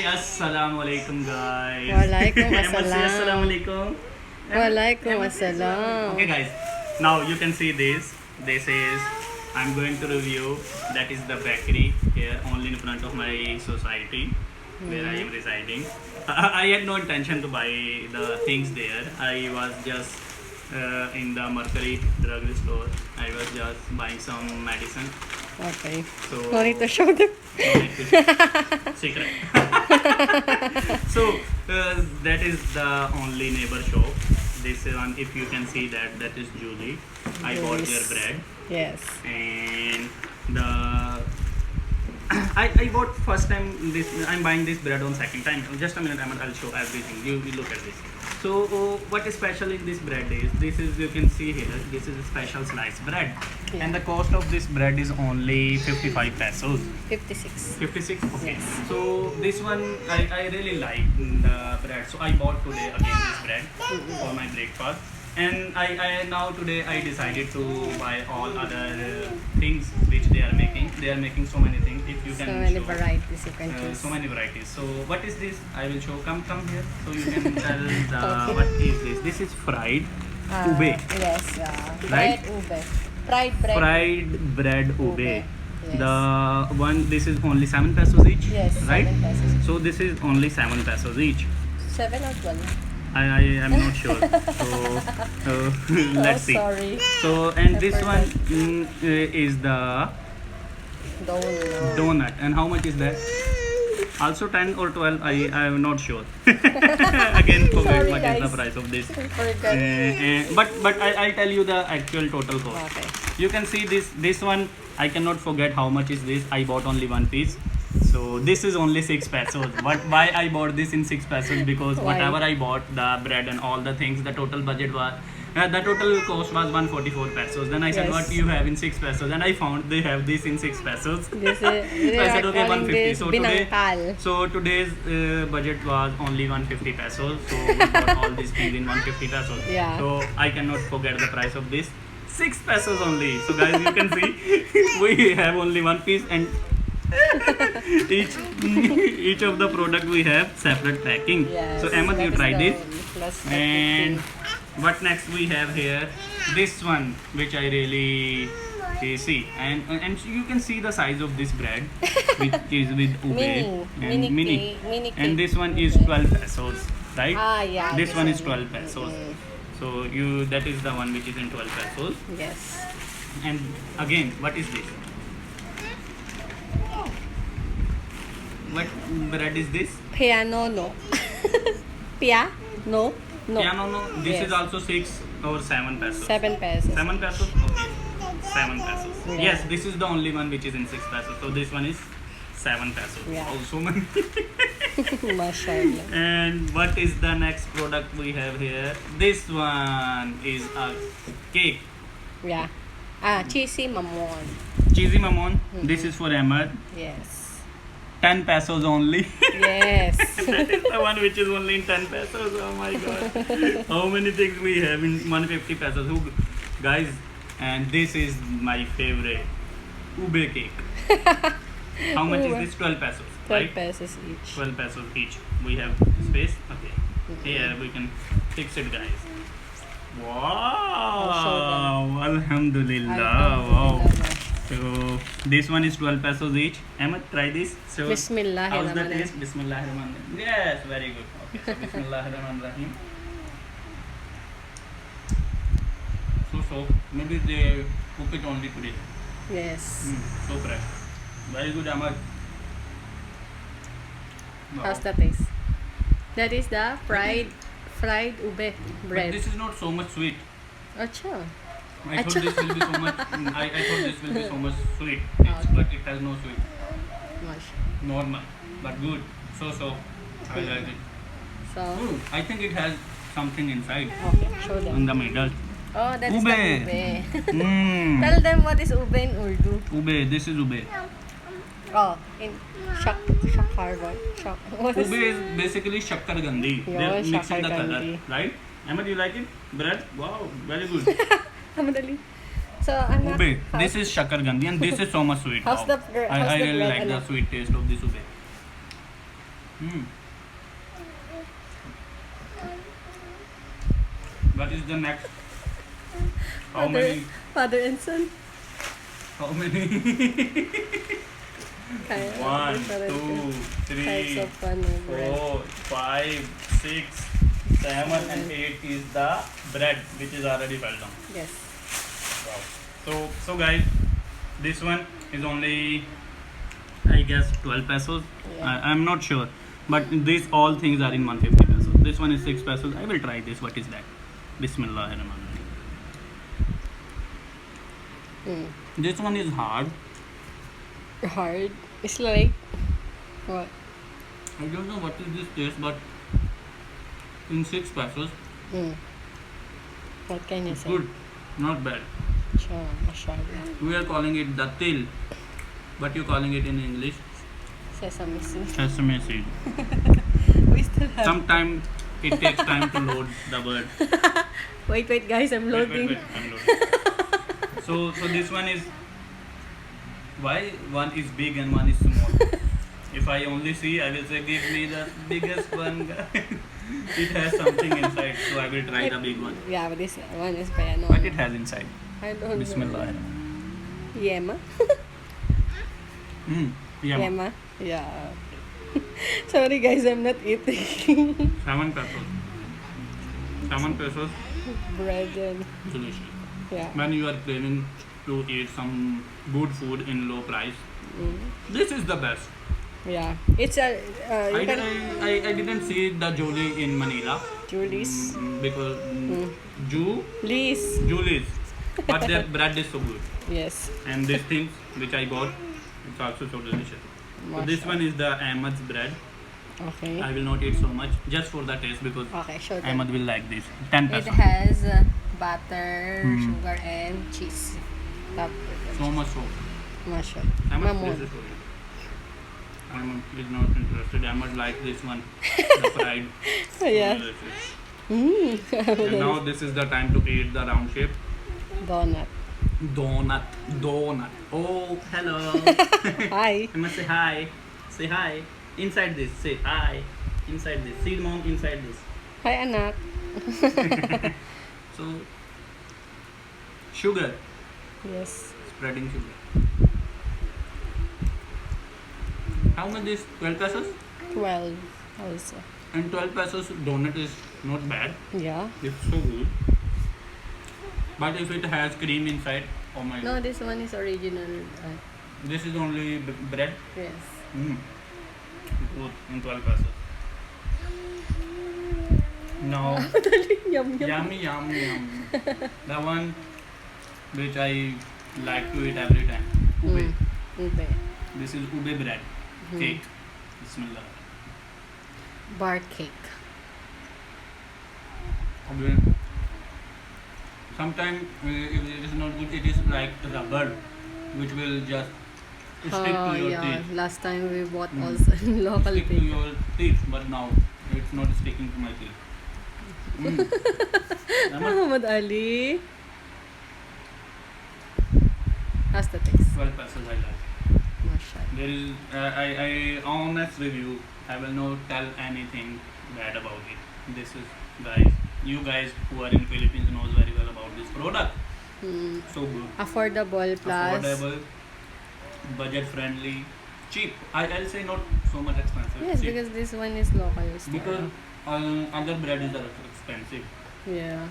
Assalamualaikum guys. Walaikum Ahmad say assalam. Assalamualaikum. Walaikum Ahmad say assalam. Okay guys, now you can see this. This is I'm going to review. That is the bakery here, only in front of my society where I am residing. I had no intention to buy the things there. I was just in the Mercury drug store. I was just buying some medicine. Okay. So No need to show them. secret. So that is the only neighbor shop. This one, if you can see that is Julie. I bought their Yes. bread Yes. and the I bought first time this. I'm buying this bread on second time. Just a minute, I'll show everything. You look at this. So what is special in this bread is this is you can see here. This is a special sliced bread, Yeah. and the cost of this bread is only 55 pesos. 56. 56. Okay. Yes. So this one I really like the bread. So I bought today again this bread for my breakfast. And I now today I decided to buy all other things which they are making. They are making so many things. If you So can many show, varieties you can choose. so many varieties. So what is this? I will show. Come here. So you can tell the Okay. what is this? This is fried ube. Yes. Right? Bread ube. Fried bread. Fried bread ube. Yes. The one this is only 7 pesos each. Yes. Right. 7 pesos. So this is only 7 pesos each. 7 or 12? I am not sure. So let's see. Sorry. So and I this forgot. one is the Donut. donut. And how much is that? Also 10 or 12. I am not sure. Again, forget Sorry, what is the guys. price of this. I forgot. But I'll tell you the actual total cost. Okay. You can see this one. I cannot forget how much is this. I bought only one piece. So this is only 6 pesos. But why I bought this in 6 pesos? Because Why? whatever I bought, the bread and all the things, the total budget was, the total cost was 144 pesos. Then I said, Yes. what you have in 6 pesos? And I found they have this in 6 pesos. This is, So I said, okay, 150. this So today, binangkal. so today's budget was only 150 pesos. So we bought all these things in 150 pesos. Yeah. So I cannot forget the price of this. 6 pesos only. So guys, you can see we have only one piece and each of the product we have separate packing. Yes. So Ahmed, you that is try the this. plus And 50. what next we have here? This one, which I really see, and you can see the size of this bread, which is with ube Mini. and Mini cake. Mini and cake this one is ube. 12 pesos, right? Yeah. This one is 12 pesos. Mm. So that is the one which is in 12 pesos. Yes. And again, what is this? What bread is this? Piano no. Pia? No. No. Piano no. This Yes. is also 6 or 7 pesos. 7 pesos. 7 pesos? Okay. 7 pesos. Yeah. Yes, this is the only one which is in 6 pesos. So this one is 7 pesos. Yeah. Oh, so many. Mashallah. And what is the next product we have here? This one is a cake. Yeah. Cheesy mamon. Cheesy Mamon. This is for Ahmed. Yes. 10 pesos only. Yes. That is the one which is only in 10 pesos. Oh my god. How many things we have in 150 pesos? Guys, and this is my favorite. Ube cake. How much is Ube. this? 12 pesos. 12 Right? pesos each. 12 pesos each. We have space. Okay. Here we can fix it, guys. Wow. Alhamdulillah. Wow. So this one is 12 pesos each. Ahmed, try this. So how's the Bismillahirrahmanirrahim. taste? Bismillahirrahmanirrahim. Yes, very good. Okay, so Bismillahirrahmanirrahim. So maybe they cook it only today. Yes. So fresh. Very good, Ahmed. Wow. How's the taste? That is the fried ube But bread. this is not so much sweet. Acha. I thought this will be so much. I thought this will be so much sweet. But it has no sweet. Mash. Normal, but good. So I like it. So, I think it has something inside okay, show in them. the middle. Oh, that is Ube. the ube. Mm. Tell them what is ube in Urdu. Ube, this is ube. Oh, in shakkar. What is Ube is basically shakkar gandhi. Yeah, They're mixing the shakkar color, gandhi. right? Ahmed, you like it? Bread? Wow, very good. Madali. So, I'm not. Ube. This is shakkar gandhi and this is so much sweet. How's Wow. the I really bread like the and sweet taste of this ube. Hmm. What is the next? How many? Father and son. How many? Kaya, 1, different 2, types 3, of paneer bread. 4, 5, 6, 7, and 8 is the bread which is already fell down. Yes. Wow. So guys, this one is only, I guess, 12 pesos. Yeah. I'm not sure, but these all things are in 150 pesos. This one is 6 pesos. I will try this. What is that? Bismillahirrahmanirrahim. This one is hard. Hard. It's like what? I don't know what is this taste, but in 6 pesos, What can you it's say? good, not bad. Sure, mashallah. We are calling it datil, but you're calling it in English Sesame seed. sesame seed. We still have. Sometimes it takes time to load the word. Wait, guys, I'm loading. Wait, I'm loading. So this one is, why one is big and one is small? If I only see, I will say give me the biggest one. It has something inside, so I will try the big one. Yeah, but this one is by ano. What it has inside? I don't Bismillah. know. Yema? Yeah. Yema? Yeah. Sorry guys, I'm not eating. 7 pesos. 7 pesos. Bread and Delicious. yeah. When you are craving to eat some good food in low price, this is the best. Yeah. It's a you can I didn't see the Jolie in Manila Julie's. because Please. Julie's, but their bread is so good, Yes. and these things which I got, it's also so delicious. So this one is the Ahmad's bread. Okay. I will not eat so much just for the taste because Okay, show them. Ahmad will like this. 10 It pesos. has butter, Mm. sugar, and cheese. Top. So much so. Mashallah. Ahmad, Mamon. this is for you. Ahmad is not interested. Ahmad like this one, the fried. So Yeah. delicious. Mm. And now this is the time to eat the round shape. Donut. Donut. Oh, hello. Hi. I must say hi. Say hi. Inside this, say hi. Inside this. See mom inside this. Hi, anak. So, sugar. Yes. Spreading sugar. How much is 12 pesos? 12 also. And 12 pesos donut is not bad. Yeah. It's so good. But if it has cream inside, oh my No, god. this one is original. This is only bread. Yes. Good in 12 pesos. Now, Yum, yum. yummy. The one which I like to eat every time. Ube. Okay. This is ube bread. Cake. Bismillah. Bar cake. Ube. Sometimes if it is not good, it is like rubber, which will just stick to your yeah. teeth. Last time we bought also in local Stick to cake. your teeth, but now it's not sticking to my teeth. Ahmad, Muhammad Ali. How's the taste? 12 pesos I like. Mashallah. There is, I honest review. I will not tell anything bad about it. This is, guys, you guys who are in Philippines knows very well about this product. So good, Affordable plus. affordable, budget friendly, cheap. I'll say not so much expensive. Yes, cheap. because this one is local. Because other bread is expensive. Yeah.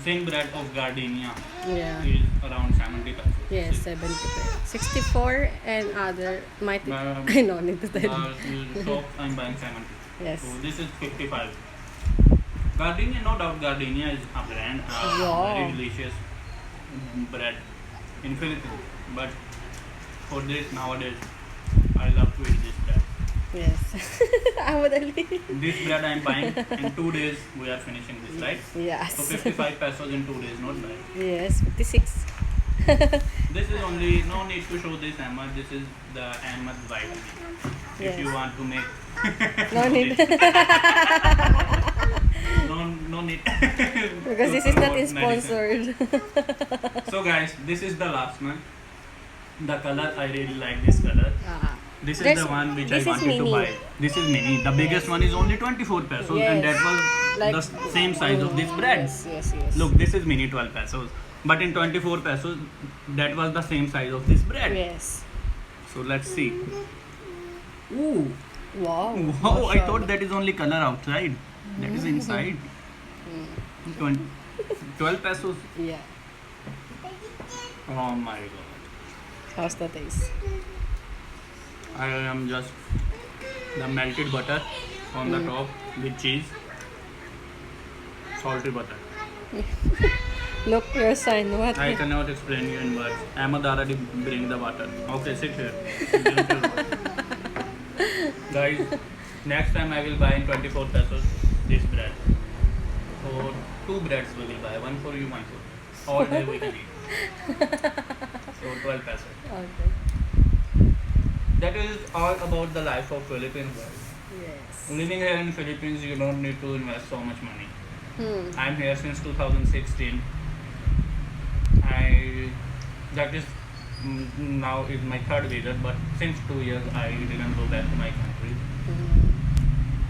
Same bread of Gardenia Yeah. is around 70 pesos. Yes, 70 pesos. 64 and other might Um, I know need to tell The shop I'm buying 70. Yes. So this is 55. Gardenia, no doubt, Gardenia is a brand, Yeah. very delicious bread in Philippines. But for this nowadays, I love to eat this bread. Yes. Ahmad Ali. This bread I'm buying in 2 days. We are finishing this, right? Yes. So 55 pesos in 2 days, not bad. Yes, 56. This is only, no need to show this Ahmad. This is the Ahmad vitamin. If you Yes. want to make. No need. No need. Because to this is not promote medicine. sponsored. So guys, this is the last one. The color, I really like this color. This is There's- the one which I this is wanted to mini. buy. This is mini. The biggest one is only 24 pesos, and that Yes. was Like- the same size of this bread. Yes. Look, this is mini 12 pesos, but in 24 pesos, that was the same size of this bread. Yes. So let's see. Ooh, Wow. wow! I thought that is only color outside. That is inside. 12 pesos. Yeah. Oh my god! How's the taste? I am just the melted butter on the top with cheese, salty butter. Look your sign. What? I cannot explain you in words. Ahmad already bring the water. Okay, sit here. Guys, next time I will buy in 24 pesos this bread. So 2 breads we will buy, one for you, one for me. All day we can eat. So 12 pesos. Okay. That is all about the life of Philippines, guys. Yes. Living here in Philippines, you don't need to invest so much money. I'm here since 2016. That is now is my third visit, but since 2 years I didn't go back to my country.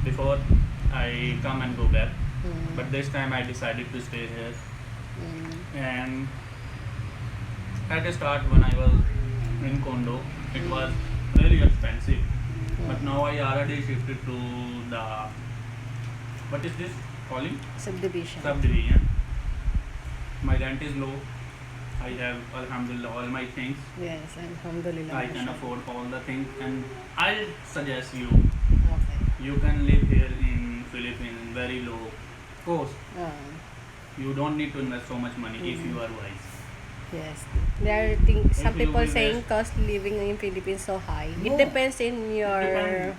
Before I come and go back, but this time I decided to stay here. And at the start when I was in condo, it was really expensive. But now I already shifted to the, what is this calling? Subdivision. Subdivision. My rent is low. I have alhamdulillah all my things. Yes, alhamdulillah. I can afford all the things, and I suggest you Okay. you can live here in Philippines very low cost. You don't need to invest so much money if you are wise. Yes. There are some If you people invest- saying cost living in Philippines so high. It No. depends in your. Depends.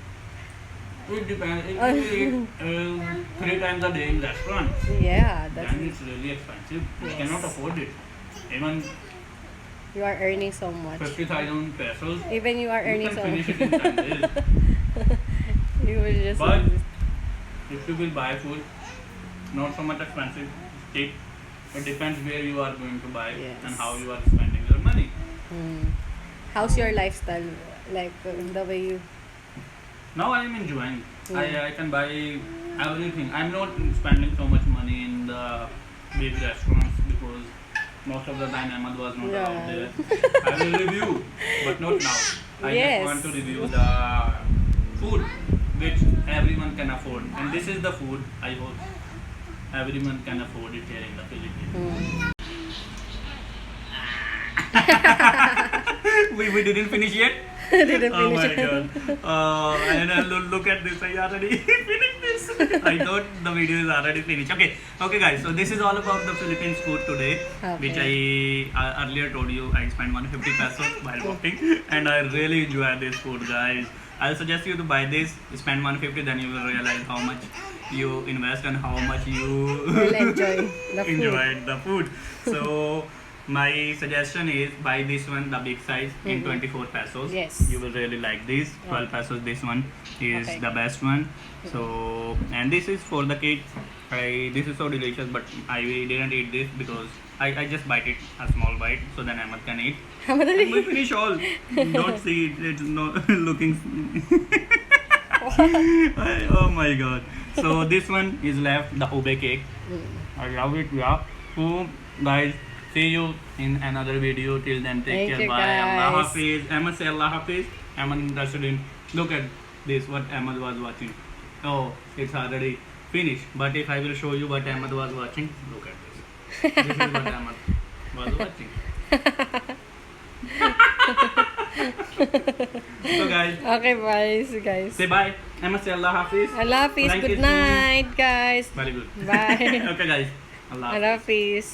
It depends. If you eat 3 times a day in restaurant, Yeah, that's then it's really expensive. You Yes. cannot afford it. Even you are earning so much. 50,000 pesos, Even you are you earning can so finish much. it in 10 days. You will just. But if you will buy food, not so much expensive, cheap. It depends where you are going to buy Yes. and how you are spending your money. How's your lifestyle? Like the way you. Now I am enjoying. I can buy everything. I'm not spending so much money in the big restaurants because most of the time Ahmad was not Yeah. out there. I will review, but not now. I Yes. just want to review the food which everyone can afford. And this is the food I hope everyone can afford it here in the Philippines. We didn't finish yet? Didn't Oh finish my it. god. And look at this. I already finished this. I thought the video is already finished. Okay guys. So this is all about the Philippines food today, which I earlier told you I spent 150 pesos while walking, and I really enjoy this food, guys. I'll suggest you to buy this. Spend 150, then you will realize how much you invest and how much you Will enjoy the food. enjoyed the food. So my suggestion is buy this one, the big size, in 24 pesos. Yes. You will really like this. 12 pesos, this one is Okay. the best one. So, and this is for the kids. This is so delicious, but I didn't eat this because I just bite it, a small bite, so then Ahmad can eat. And we finish all. Don't see it, it's not looking. Oh my god. So this one is left, the ube cake. I love it, yeah. So guys, see you in another video. Till then, take Thank care. you, Bye. Allah guys. Hafiz. Ahmad say Allah Hafiz. Ahmad interested in. Look at this, what Ahmad was watching. Oh, it's already finished. But if I will show you what Ahmad was watching, look at this. This is what Ahmad was watching. So guys, Okay, bye, guys. say bye. Ahmad say Allah Hafiz. Allah Hafiz. Like Good it, night, guys. Very good. Bye. Okay guys. Allah Hafiz. Allah Hafiz.